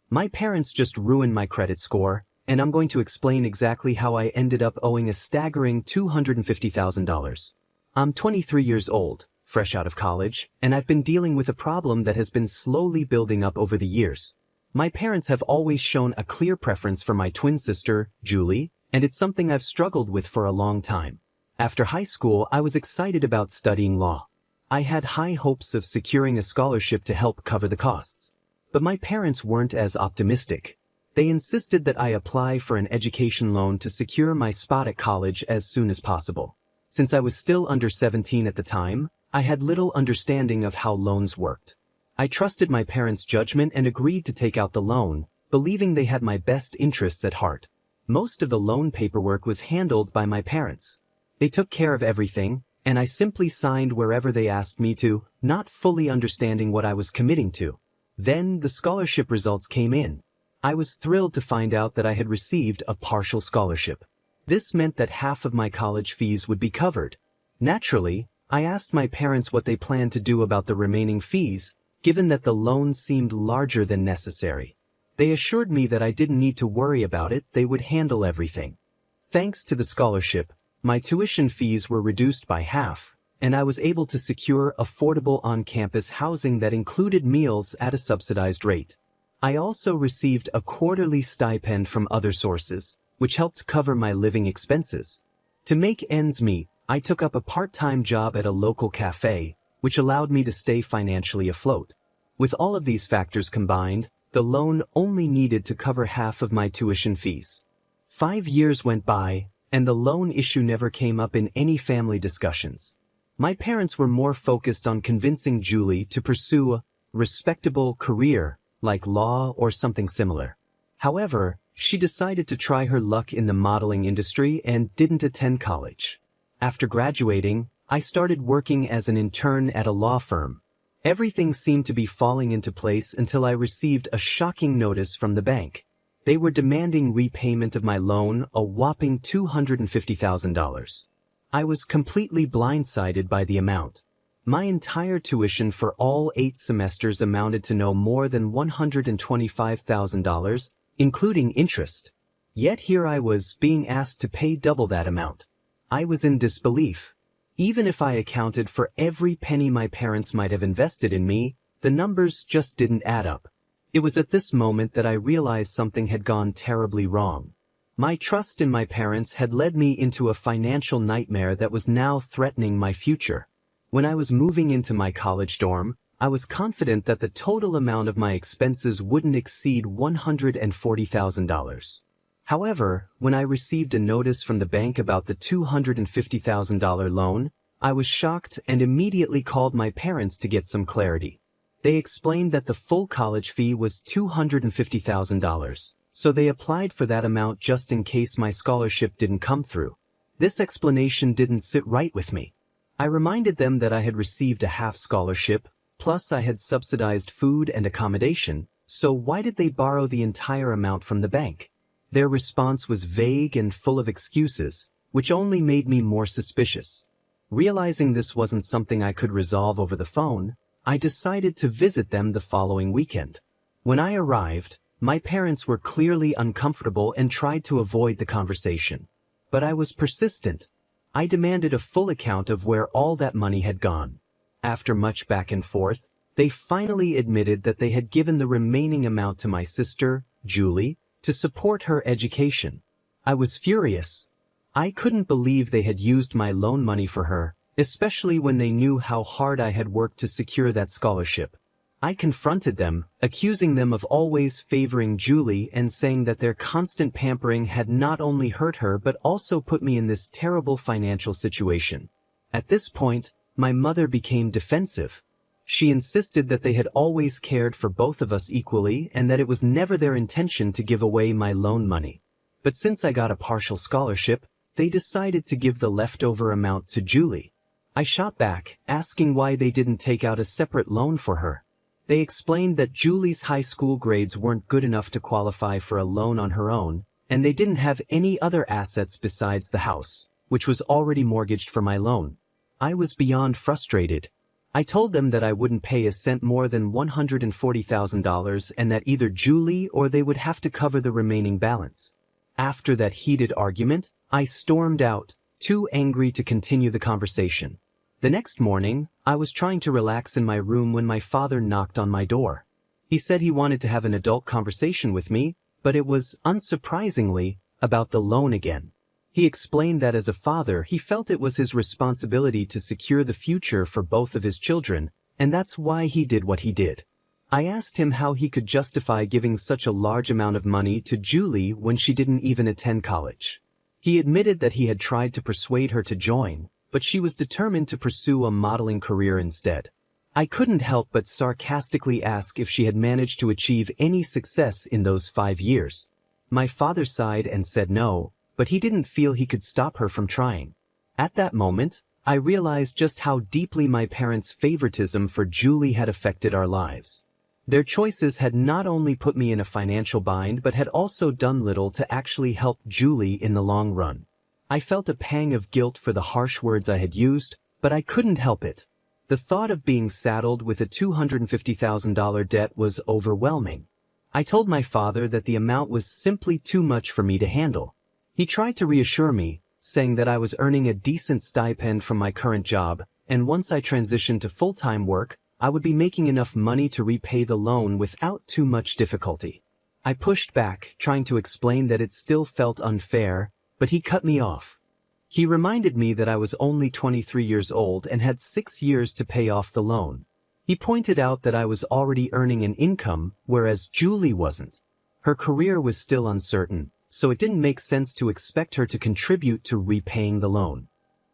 My parents just ruined my credit score, and I'm going to explain exactly how I ended up owing a staggering $250,000. I'm 23 years old, fresh out of college, and I've been dealing with a problem that has been slowly building up over the years. My parents have always shown a clear preference for my twin sister, Julie, and it's something I've struggled with for a long time. After high school, I was excited about studying law. I had high hopes of securing a scholarship to help cover the costs. But my parents weren't as optimistic. They insisted that I apply for an education loan to secure my spot at college as soon as possible. Since I was still under 17 at the time, I had little understanding of how loans worked. I trusted my parents' judgment and agreed to take out the loan, believing they had my best interests at heart. Most of the loan paperwork was handled by my parents. They took care of everything, and I simply signed wherever they asked me to, not fully understanding what I was committing to. Then the scholarship results came in. I was thrilled to find out that I had received a partial scholarship. This meant that half of my college fees would be covered. Naturally, I asked my parents what they planned to do about the remaining fees, given that the loan seemed larger than necessary. They assured me that I didn't need to worry about it, they would handle everything. Thanks to the scholarship, my tuition fees were reduced by half, and I was able to secure affordable on-campus housing that included meals at a subsidized rate. I also received a quarterly stipend from other sources, which helped cover my living expenses. To make ends meet, I took up a part-time job at a local cafe, which allowed me to stay financially afloat. With all of these factors combined, the loan only needed to cover half of my tuition fees. 5 years went by, and the loan issue never came up in any family discussions. My parents were more focused on convincing Julie to pursue a respectable career, like law or something similar. However, she decided to try her luck in the modeling industry and didn't attend college. After graduating, I started working as an intern at a law firm. Everything seemed to be falling into place until I received a shocking notice from the bank. They were demanding repayment of my loan, a whopping $250,000. I was completely blindsided by the amount. My entire tuition for all 8 semesters amounted to no more than $125,000, including interest. Yet here I was being asked to pay double that amount. I was in disbelief. Even if I accounted for every penny my parents might have invested in me, the numbers just didn't add up. It was at this moment that I realized something had gone terribly wrong. My trust in my parents had led me into a financial nightmare that was now threatening my future. When I was moving into my college dorm, I was confident that the total amount of my expenses wouldn't exceed $140,000. However, when I received a notice from the bank about the $250,000 loan, I was shocked and immediately called my parents to get some clarity. They explained that the full college fee was $250,000, so they applied for that amount just in case my scholarship didn't come through. This explanation didn't sit right with me. I reminded them that I had received a half scholarship, plus I had subsidized food and accommodation, so why did they borrow the entire amount from the bank? Their response was vague and full of excuses, which only made me more suspicious. Realizing this wasn't something I could resolve over the phone, I decided to visit them the following weekend. When I arrived, my parents were clearly uncomfortable and tried to avoid the conversation. But I was persistent. I demanded a full account of where all that money had gone. After much back and forth, they finally admitted that they had given the remaining amount to my sister, Julie, to support her education. I was furious. I couldn't believe they had used my loan money for her, especially when they knew how hard I had worked to secure that scholarship. I confronted them, accusing them of always favoring Julie and saying that their constant pampering had not only hurt her but also put me in this terrible financial situation. At this point, my mother became defensive. She insisted that they had always cared for both of us equally and that it was never their intention to give away my loan money. But since I got a partial scholarship, they decided to give the leftover amount to Julie. I shot back, asking why they didn't take out a separate loan for her. They explained that Julie's high school grades weren't good enough to qualify for a loan on her own, and they didn't have any other assets besides the house, which was already mortgaged for my loan. I was beyond frustrated. I told them that I wouldn't pay a cent more than $140,000 and that either Julie or they would have to cover the remaining balance. After that heated argument, I stormed out, too angry to continue the conversation. The next morning, I was trying to relax in my room when my father knocked on my door. He said he wanted to have an adult conversation with me, but it was, unsurprisingly, about the loan again. He explained that as a father, he felt it was his responsibility to secure the future for both of his children, and that's why he did what he did. I asked him how he could justify giving such a large amount of money to Julie when she didn't even attend college. He admitted that he had tried to persuade her to join, but she was determined to pursue a modeling career instead. I couldn't help but sarcastically ask if she had managed to achieve any success in those 5 years. My father sighed and said no, but he didn't feel he could stop her from trying. At that moment, I realized just how deeply my parents' favoritism for Julie had affected our lives. Their choices had not only put me in a financial bind but had also done little to actually help Julie in the long run. I felt a pang of guilt for the harsh words I had used, but I couldn't help it. The thought of being saddled with a $250,000 debt was overwhelming. I told my father that the amount was simply too much for me to handle. He tried to reassure me, saying that I was earning a decent stipend from my current job, and once I transitioned to full-time work, I would be making enough money to repay the loan without too much difficulty. I pushed back, trying to explain that it still felt unfair, but he cut me off. He reminded me that I was only 23 years old and had 6 years to pay off the loan. He pointed out that I was already earning an income, whereas Julie wasn't. Her career was still uncertain, so it didn't make sense to expect her to contribute to repaying the loan.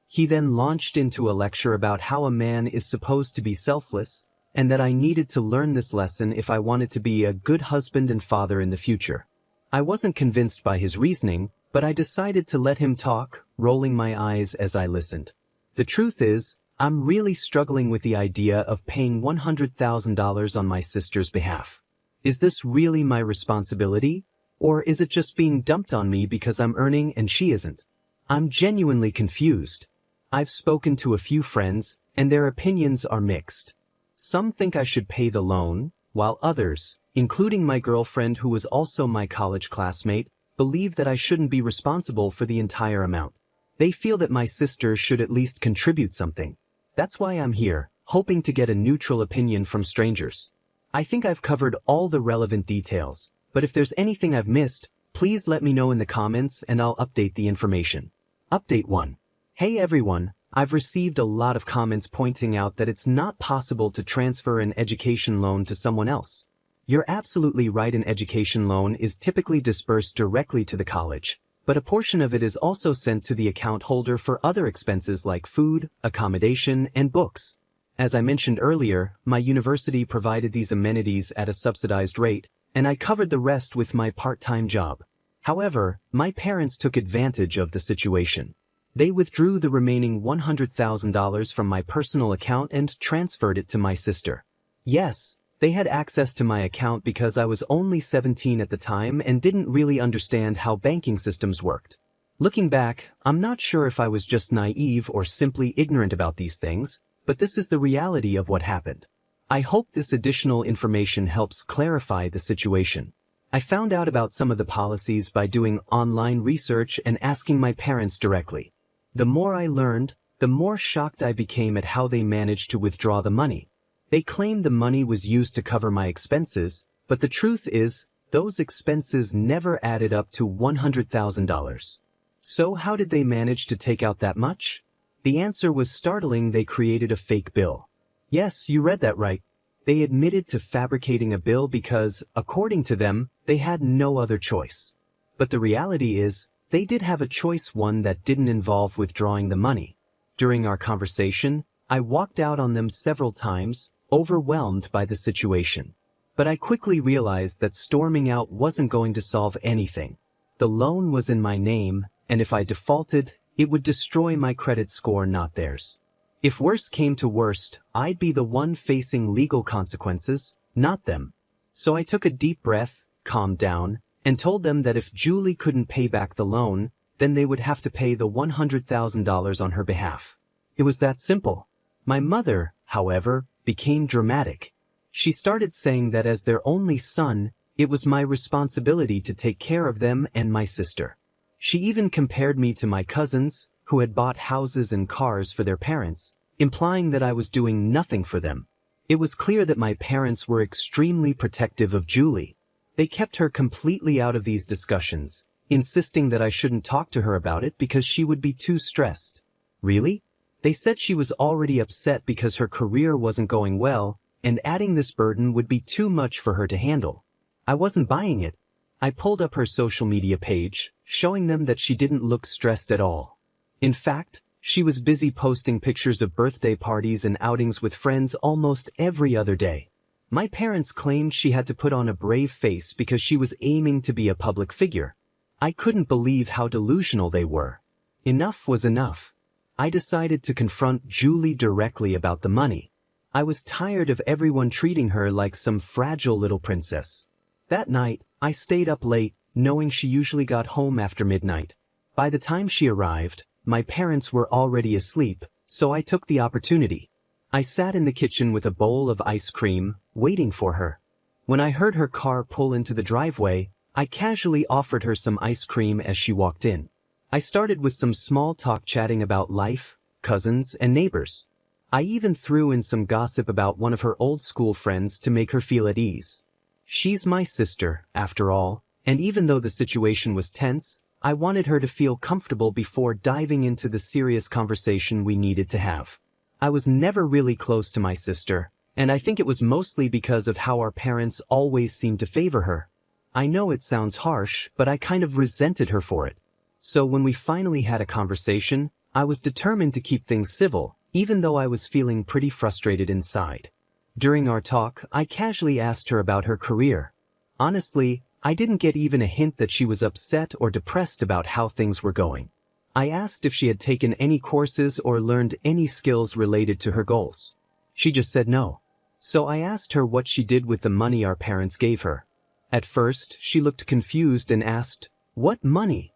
He then launched into a lecture about how a man is supposed to be selfless, and that I needed to learn this lesson if I wanted to be a good husband and father in the future. I wasn't convinced by his reasoning, but I decided to let him talk, rolling my eyes as I listened. The truth is, I'm really struggling with the idea of paying $100,000 on my sister's behalf. Is this really my responsibility? Or is it just being dumped on me because I'm earning and she isn't? I'm genuinely confused. I've spoken to a few friends, and their opinions are mixed. Some think I should pay the loan, while others, including my girlfriend who was also my college classmate, believe that I shouldn't be responsible for the entire amount. They feel that my sister should at least contribute something. That's why I'm here, hoping to get a neutral opinion from strangers. I think I've covered all the relevant details, but if there's anything I've missed, please let me know in the comments and I'll update the information. Update 1. Hey everyone, I've received a lot of comments pointing out that it's not possible to transfer an education loan to someone else. You're absolutely right, an education loan is typically disbursed directly to the college, but a portion of it is also sent to the account holder for other expenses like food, accommodation, and books. As I mentioned earlier, my university provided these amenities at a subsidized rate, and I covered the rest with my part-time job. However, my parents took advantage of the situation. They withdrew the remaining $100,000 from my personal account and transferred it to my sister. Yes, they had access to my account because I was only 17 at the time and didn't really understand how banking systems worked. Looking back, I'm not sure if I was just naive or simply ignorant about these things, but this is the reality of what happened. I hope this additional information helps clarify the situation. I found out about some of the policies by doing online research and asking my parents directly. The more I learned, the more shocked I became at how they managed to withdraw the money. They claimed the money was used to cover my expenses, but the truth is, those expenses never added up to $100,000. So how did they manage to take out that much? The answer was startling. They created a fake bill. Yes, you read that right. They admitted to fabricating a bill because, according to them, they had no other choice. But the reality is, they did have a choice, one that didn't involve withdrawing the money. During our conversation, I walked out on them several times, overwhelmed by the situation. But I quickly realized that storming out wasn't going to solve anything. The loan was in my name, and if I defaulted, it would destroy my credit score, not theirs. If worst came to worst, I'd be the one facing legal consequences, not them. So I took a deep breath, calmed down, and told them that if Julie couldn't pay back the loan, then they would have to pay the $100,000 on her behalf. It was that simple. My mother, however, became dramatic. She started saying that as their only son, it was my responsibility to take care of them and my sister. She even compared me to my cousins, who had bought houses and cars for their parents, implying that I was doing nothing for them. It was clear that my parents were extremely protective of Julie. They kept her completely out of these discussions, insisting that I shouldn't talk to her about it because she would be too stressed. Really? They said she was already upset because her career wasn't going well, and adding this burden would be too much for her to handle. I wasn't buying it. I pulled up her social media page, showing them that she didn't look stressed at all. In fact, she was busy posting pictures of birthday parties and outings with friends almost every other day. My parents claimed she had to put on a brave face because she was aiming to be a public figure. I couldn't believe how delusional they were. Enough was enough. I decided to confront Julie directly about the money. I was tired of everyone treating her like some fragile little princess. That night, I stayed up late, knowing she usually got home after midnight. By the time she arrived, my parents were already asleep, so I took the opportunity. I sat in the kitchen with a bowl of ice cream, waiting for her. When I heard her car pull into the driveway, I casually offered her some ice cream as she walked in. I started with some small talk chatting about life, cousins, and neighbors. I even threw in some gossip about one of her old school friends to make her feel at ease. She's my sister, after all, and even though the situation was tense, I wanted her to feel comfortable before diving into the serious conversation we needed to have. I was never really close to my sister, and I think it was mostly because of how our parents always seemed to favor her. I know it sounds harsh, but I kind of resented her for it. So when we finally had a conversation, I was determined to keep things civil, even though I was feeling pretty frustrated inside. During our talk, I casually asked her about her career. Honestly, I didn't get even a hint that she was upset or depressed about how things were going. I asked if she had taken any courses or learned any skills related to her goals. She just said no. So I asked her what she did with the money our parents gave her. At first, she looked confused and asked, "What money?"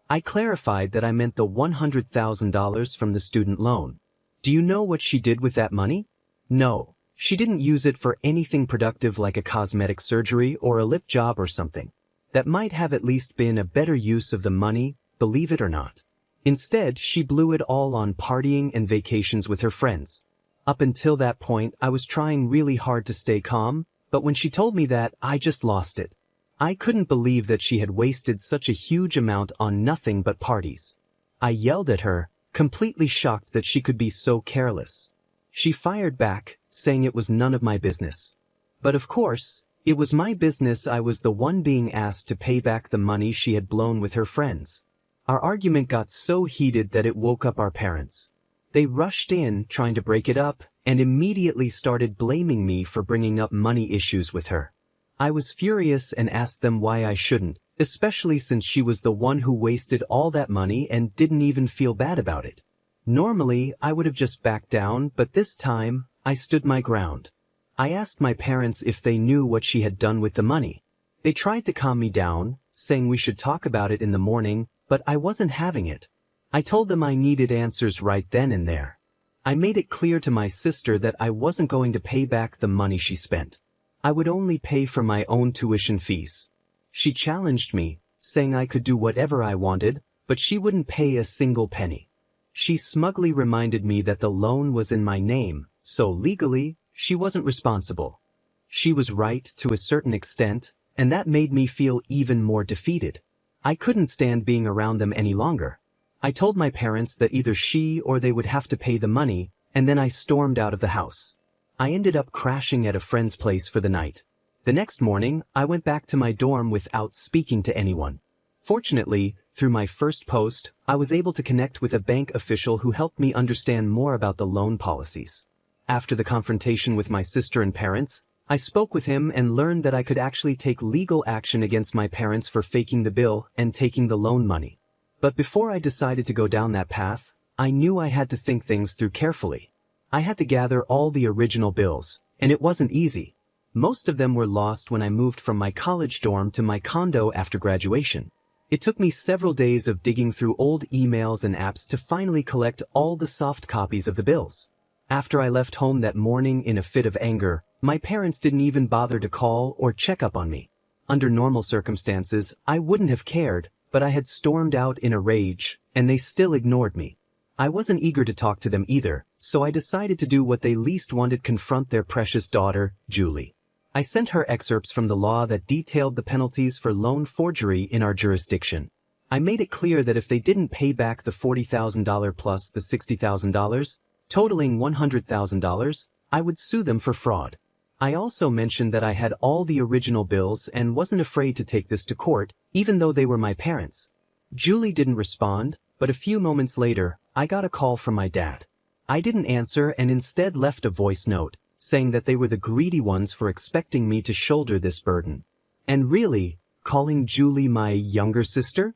I clarified that I meant the $100,000 from the student loan. Do you know what she did with that money? No, she didn't use it for anything productive like a cosmetic surgery or a lip job or something. That might have at least been a better use of the money, believe it or not. Instead, she blew it all on partying and vacations with her friends. Up until that point, I was trying really hard to stay calm, but when she told me that, I just lost it. I couldn't believe that she had wasted such a huge amount on nothing but parties. I yelled at her, completely shocked that she could be so careless. She fired back, saying it was none of my business. But of course, it was my business. I was the one being asked to pay back the money she had blown with her friends. Our argument got so heated that it woke up our parents. They rushed in, trying to break it up, and immediately started blaming me for bringing up money issues with her. I was furious and asked them why I shouldn't, especially since she was the one who wasted all that money and didn't even feel bad about it. Normally, I would have just backed down, but this time, I stood my ground. I asked my parents if they knew what she had done with the money. They tried to calm me down, saying we should talk about it in the morning, but I wasn't having it. I told them I needed answers right then and there. I made it clear to my sister that I wasn't going to pay back the money she spent. I would only pay for my own tuition fees. She challenged me, saying I could do whatever I wanted, but she wouldn't pay a single penny. She smugly reminded me that the loan was in my name, so legally, she wasn't responsible. She was right to a certain extent, and that made me feel even more defeated. I couldn't stand being around them any longer. I told my parents that either she or they would have to pay the money, and then I stormed out of the house. I ended up crashing at a friend's place for the night. The next morning, I went back to my dorm without speaking to anyone. Fortunately, through my first post, I was able to connect with a bank official who helped me understand more about the loan policies. After the confrontation with my sister and parents, I spoke with him and learned that I could actually take legal action against my parents for faking the bill and taking the loan money. But before I decided to go down that path, I knew I had to think things through carefully. I had to gather all the original bills, and it wasn't easy. Most of them were lost when I moved from my college dorm to my condo after graduation. It took me several days of digging through old emails and apps to finally collect all the soft copies of the bills. After I left home that morning in a fit of anger, my parents didn't even bother to call or check up on me. Under normal circumstances, I wouldn't have cared, but I had stormed out in a rage, and they still ignored me. I wasn't eager to talk to them either, so I decided to do what they least wanted: confront their precious daughter, Julie. I sent her excerpts from the law that detailed the penalties for loan forgery in our jurisdiction. I made it clear that if they didn't pay back the $40,000 plus the $60,000, totaling $100,000, I would sue them for fraud. I also mentioned that I had all the original bills and wasn't afraid to take this to court, even though they were my parents. Julie didn't respond, but a few moments later, I got a call from my dad. I didn't answer and instead left a voice note, saying that they were the greedy ones for expecting me to shoulder this burden. And really, calling Julie my younger sister?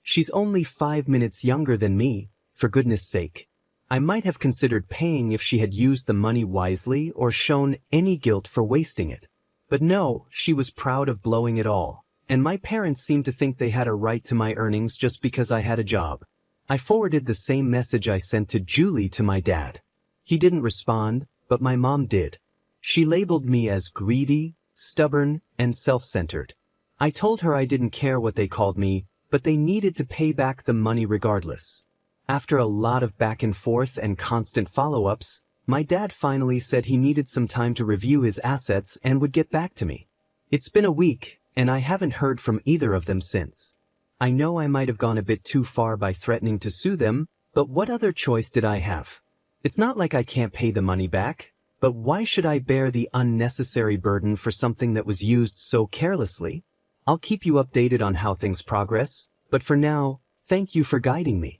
She's only 5 minutes younger than me, for goodness sake. I might have considered paying if she had used the money wisely or shown any guilt for wasting it. But no, she was proud of blowing it all, and my parents seemed to think they had a right to my earnings just because I had a job. I forwarded the same message I sent to Julie to my dad. He didn't respond, but my mom did. She labeled me as greedy, stubborn, and self-centered. I told her I didn't care what they called me, but they needed to pay back the money regardless. After a lot of back and forth and constant follow-ups, my dad finally said he needed some time to review his assets and would get back to me. It's been a week, and I haven't heard from either of them since. I know I might have gone a bit too far by threatening to sue them, but what other choice did I have? It's not like I can't pay the money back, but why should I bear the unnecessary burden for something that was used so carelessly? I'll keep you updated on how things progress, but for now, thank you for guiding me.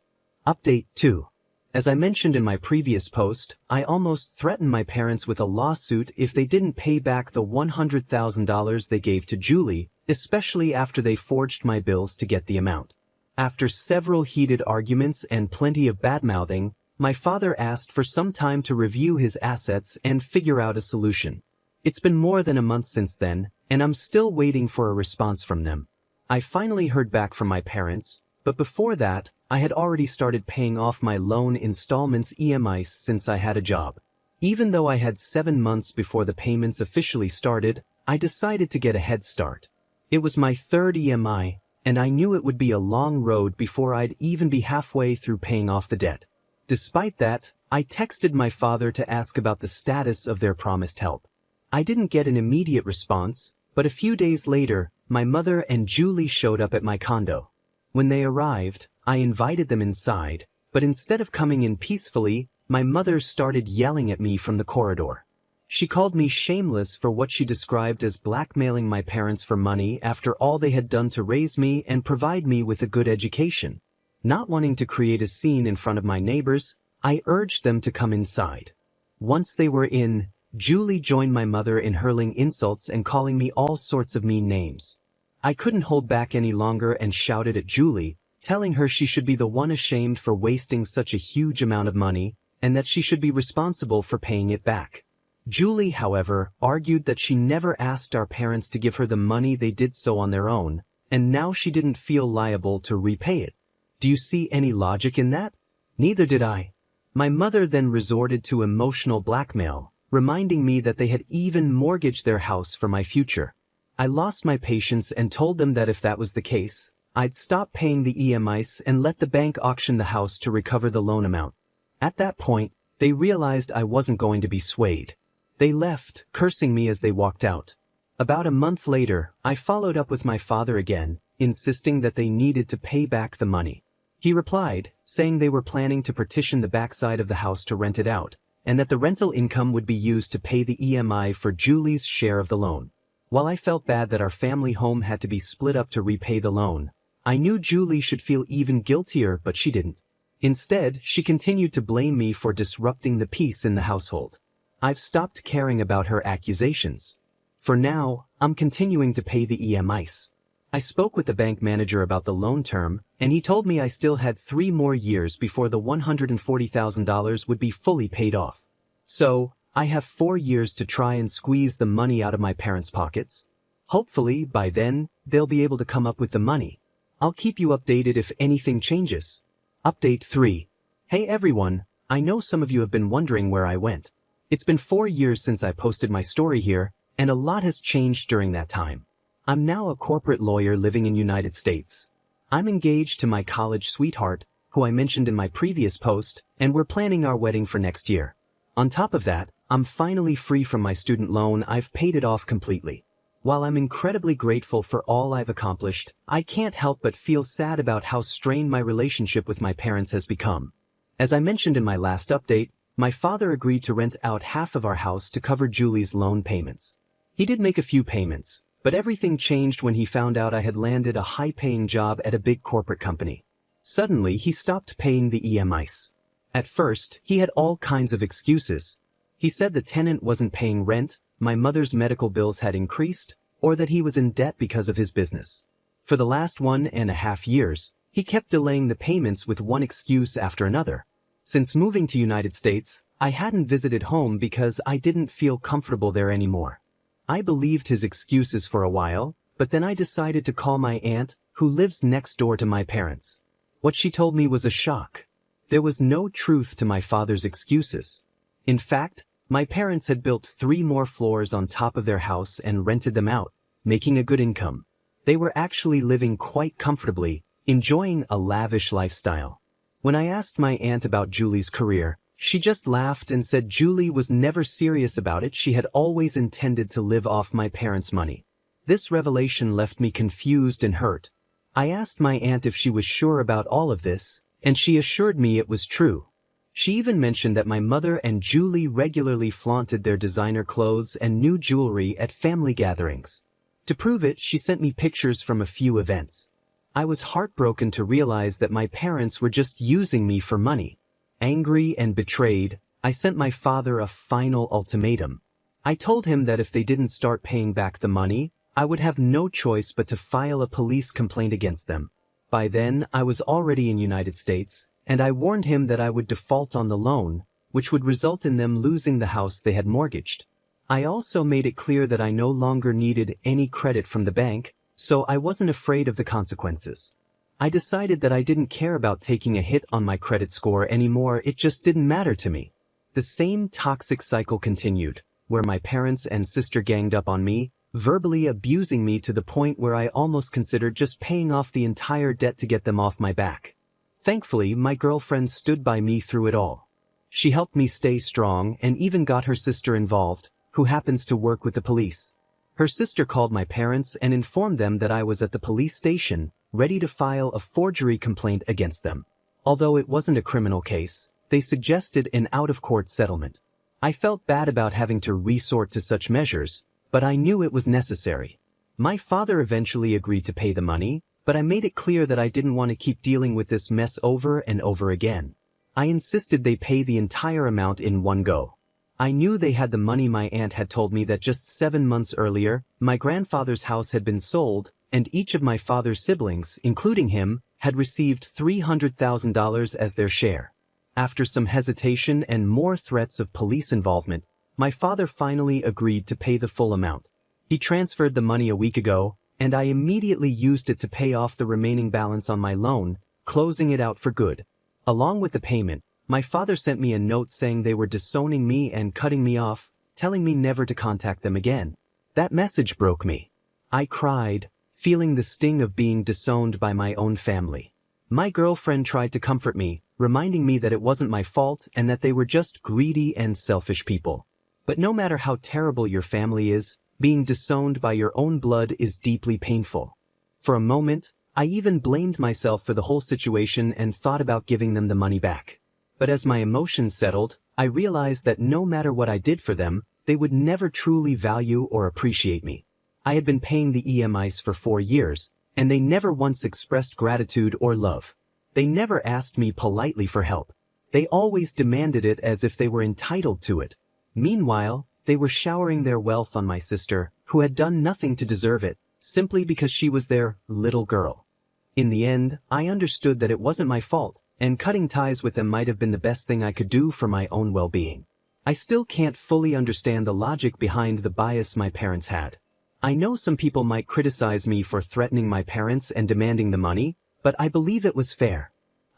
Update 2. As I mentioned in my previous post, I almost threatened my parents with a lawsuit if they didn't pay back the $100,000 they gave to Julie, especially after they forged my bills to get the amount. After several heated arguments and plenty of badmouthing, my father asked for some time to review his assets and figure out a solution. It's been more than a month since then, and I'm still waiting for a response from them. I finally heard back from my parents, but before that, I had already started paying off my loan installments (EMIs) since I had a job. Even though I had 7 months before the payments officially started, I decided to get a head start. It was my third EMI, and I knew it would be a long road before I'd even be halfway through paying off the debt. Despite that, I texted my father to ask about the status of their promised help. I didn't get an immediate response, but a few days later, my mother and Julie showed up at my condo. When they arrived, I invited them inside, but instead of coming in peacefully, my mother started yelling at me from the corridor. She called me shameless for what she described as blackmailing my parents for money after all they had done to raise me and provide me with a good education. Not wanting to create a scene in front of my neighbors, I urged them to come inside. Once they were in, Julie joined my mother in hurling insults and calling me all sorts of mean names. I couldn't hold back any longer and shouted at Julie, telling her she should be the one ashamed for wasting such a huge amount of money, and that she should be responsible for paying it back. Julie, however, argued that she never asked our parents to give her the money, they did so on their own, and now she didn't feel liable to repay it. Do you see any logic in that? Neither did I. My mother then resorted to emotional blackmail, reminding me that they had even mortgaged their house for my future. I lost my patience and told them that if that was the case, I'd stop paying the EMIs and let the bank auction the house to recover the loan amount. At that point, they realized I wasn't going to be swayed. They left, cursing me as they walked out. About a month later, I followed up with my father again, insisting that they needed to pay back the money. He replied, saying they were planning to partition the backside of the house to rent it out, and that the rental income would be used to pay the EMI for Julie's share of the loan. While I felt bad that our family home had to be split up to repay the loan, I knew Julie should feel even guiltier, but she didn't. Instead, she continued to blame me for disrupting the peace in the household. I've stopped caring about her accusations. For now, I'm continuing to pay the EMIs. I spoke with the bank manager about the loan term, and he told me I still had 3 more years before the $140,000 would be fully paid off. So, I have 4 years to try and squeeze the money out of my parents' pockets. Hopefully, by then, they'll be able to come up with the money. I'll keep you updated if anything changes. Update 3. Hey everyone, I know some of you have been wondering where I went. It's been 4 years since I posted my story here, and a lot has changed during that time. I'm now a corporate lawyer living in United States. I'm engaged to my college sweetheart, who I mentioned in my previous post, and we're planning our wedding for next year. On top of that, I'm finally free from my student loan. I've paid it off completely. While I'm incredibly grateful for all I've accomplished, I can't help but feel sad about how strained my relationship with my parents has become. As I mentioned in my last update, my father agreed to rent out half of our house to cover Julie's loan payments. He did make a few payments, but everything changed when he found out I had landed a high-paying job at a big corporate company. Suddenly, he stopped paying the EMIs. At first, he had all kinds of excuses. He said the tenant wasn't paying rent, my mother's medical bills had increased, or that he was in debt because of his business. For the last 1.5 years, he kept delaying the payments with one excuse after another. Since moving to United States, I hadn't visited home because I didn't feel comfortable there anymore. I believed his excuses for a while, but then I decided to call my aunt, who lives next door to my parents. What she told me was a shock. There was no truth to my father's excuses. In fact, my parents had built 3 more floors on top of their house and rented them out, making a good income. They were actually living quite comfortably, enjoying a lavish lifestyle. When I asked my aunt about Julie's career, she just laughed and said Julie was never serious about it. She had always intended to live off my parents' money. This revelation left me confused and hurt. I asked my aunt if she was sure about all of this, and she assured me it was true. She even mentioned that my mother and Julie regularly flaunted their designer clothes and new jewelry at family gatherings. To prove it, she sent me pictures from a few events. I was heartbroken to realize that my parents were just using me for money. Angry and betrayed, I sent my father a final ultimatum. I told him that if they didn't start paying back the money, I would have no choice but to file a police complaint against them. By then, I was already in United States, and I warned him that I would default on the loan, which would result in them losing the house they had mortgaged. I also made it clear that I no longer needed any credit from the bank, so I wasn't afraid of the consequences. I decided that I didn't care about taking a hit on my credit score anymore. It just didn't matter to me. The same toxic cycle continued, where my parents and sister ganged up on me, verbally abusing me to the point where I almost considered just paying off the entire debt to get them off my back. Thankfully, my girlfriend stood by me through it all. She helped me stay strong and even got her sister involved, who happens to work with the police. Her sister called my parents and informed them that I was at the police station, ready to file a forgery complaint against them. Although it wasn't a criminal case, they suggested an out-of-court settlement. I felt bad about having to resort to such measures, but I knew it was necessary. My father eventually agreed to pay the money, but I made it clear that I didn't want to keep dealing with this mess over and over again. I insisted they pay the entire amount in one go. I knew they had the money. My aunt had told me that just 7 months earlier, my grandfather's house had been sold, and each of my father's siblings, including him, had received $300,000 as their share. After some hesitation and more threats of police involvement, my father finally agreed to pay the full amount. He transferred the money a week ago, and I immediately used it to pay off the remaining balance on my loan, closing it out for good. Along with the payment, my father sent me a note saying they were disowning me and cutting me off, telling me never to contact them again. That message broke me. I cried, feeling the sting of being disowned by my own family. My girlfriend tried to comfort me, reminding me that it wasn't my fault and that they were just greedy and selfish people. But no matter how terrible your family is, being disowned by your own blood is deeply painful. For a moment, I even blamed myself for the whole situation and thought about giving them the money back. But as my emotions settled, I realized that no matter what I did for them, they would never truly value or appreciate me. I had been paying the EMIs for 4 years, and they never once expressed gratitude or love. They never asked me politely for help. They always demanded it as if they were entitled to it. Meanwhile, they were showering their wealth on my sister, who had done nothing to deserve it, simply because she was their little girl. In the end, I understood that it wasn't my fault, and cutting ties with them might have been the best thing I could do for my own well-being. I still can't fully understand the logic behind the bias my parents had. I know some people might criticize me for threatening my parents and demanding the money, but I believe it was fair.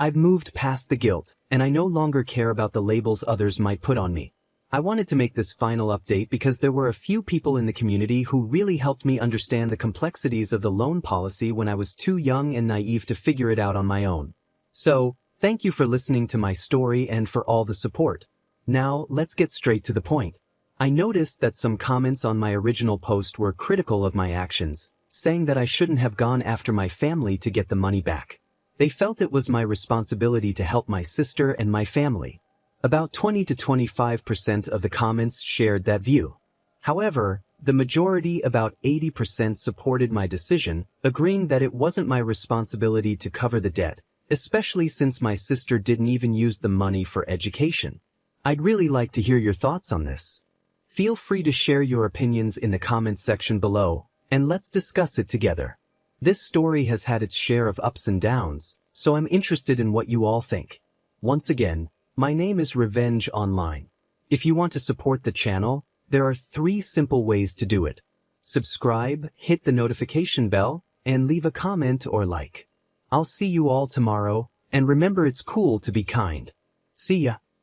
I've moved past the guilt, and I no longer care about the labels others might put on me. I wanted to make this final update because there were a few people in the community who really helped me understand the complexities of the loan policy when I was too young and naive to figure it out on my own. So, thank you for listening to my story and for all the support. Now, let's get straight to the point. I noticed that some comments on my original post were critical of my actions, saying that I shouldn't have gone after my family to get the money back. They felt it was my responsibility to help my sister and my family. About 20 to 25% of the comments shared that view. However, the majority, about 80%, supported my decision, agreeing that it wasn't my responsibility to cover the debt, especially since my sister didn't even use the money for education. I'd really like to hear your thoughts on this. Feel free to share your opinions in the comments section below, and let's discuss it together. This story has had its share of ups and downs, so I'm interested in what you all think. Once again, my name is Revenge Online. If you want to support the channel, there are 3 simple ways to do it. Subscribe, hit the notification bell, and leave a comment or like. I'll see you all tomorrow, and remember, it's cool to be kind. See ya.